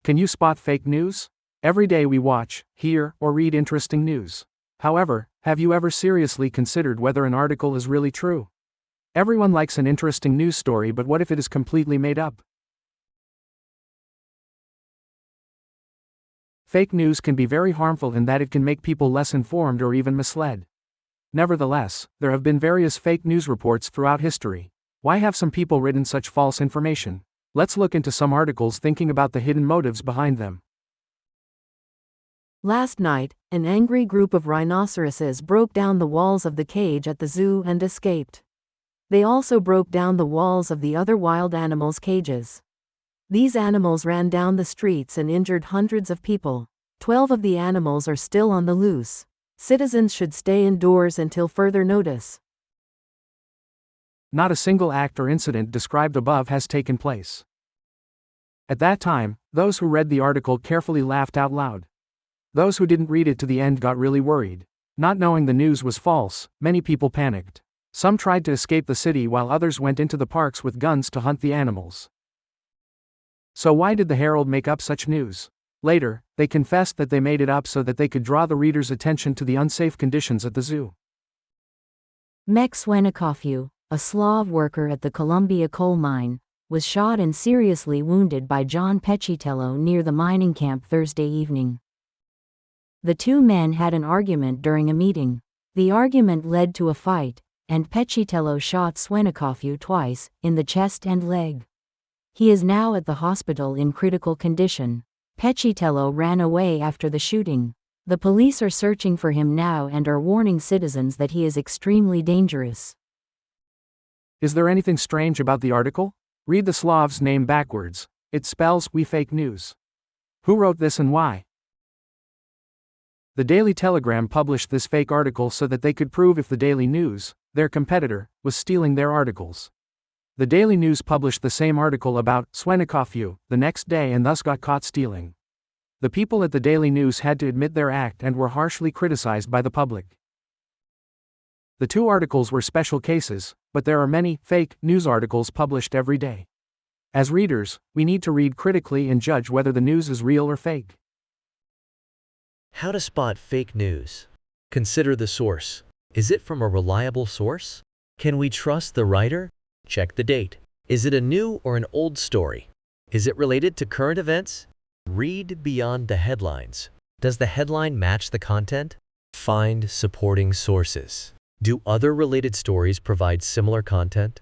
Can you spot fake news? Every day we watch, hear, or read interesting news. However, have you ever seriously considered whether an article is really true? Everyone likes an interesting news story, but what if it is completely made up? Fake news can be very harmful in that it can make people less informed or even misled. Nevertheless, there have been various fake news reports throughout history. Why have some people written such false information? Let's look into some articles thinking about the hidden motives behind them. Last night, an angry group of rhinoceroses broke down the walls of the cage at the zoo and escaped. They also broke down the walls of the other wild animals' cages. These animals ran down the streets and injured hundreds of people. 12 of the animals are still on the loose. Citizens should stay indoors until further notice. Not a single act or incident described above has taken place. At that time, those who read the article carefully laughed out loud. Those who didn't read it to the end got really worried. Not knowing the news was false, many people panicked. Some tried to escape the city while others went into the parks with guns to hunt the animals. So why did the Herald make up such news? Later, they confessed that they made it up so that they could draw the reader's attention to the unsafe conditions at the zoo. Mek Swenikofu, a Slav worker at the Columbia coal mine, was shot and seriously wounded by John Pechitello near the mining camp Thursday evening. The two men had an argument during a meeting. The argument led to a fight, and Pechitello shot Swenikofu twice, in the chest and leg. He is now at the hospital in critical condition. Pechitello ran away after the shooting. The police are searching for him now and are warning citizens that he is extremely dangerous. Is there anything strange about the article? Read the Slav's name backwards. It spells "we fake news." Who wrote this and why? The Daily Telegram published this fake article so that they could prove if the Daily News, their competitor, was stealing their articles. The Daily News published the same article about Swenikofu the next day and thus got caught stealing. The people at the Daily News had to admit their act and were harshly criticized by the public. The two articles were special cases, but there are many fake news articles published every day. As readers, we need to read critically and judge whether the news is real or fake. How to spot fake news. Consider the source. Is it from a reliable source? Can we trust the writer? Check the date. Is it a new or an old story? Is it related to current events? Read beyond the headlines. Does the headline match the content? Find supporting sources. Do other related stories provide similar content?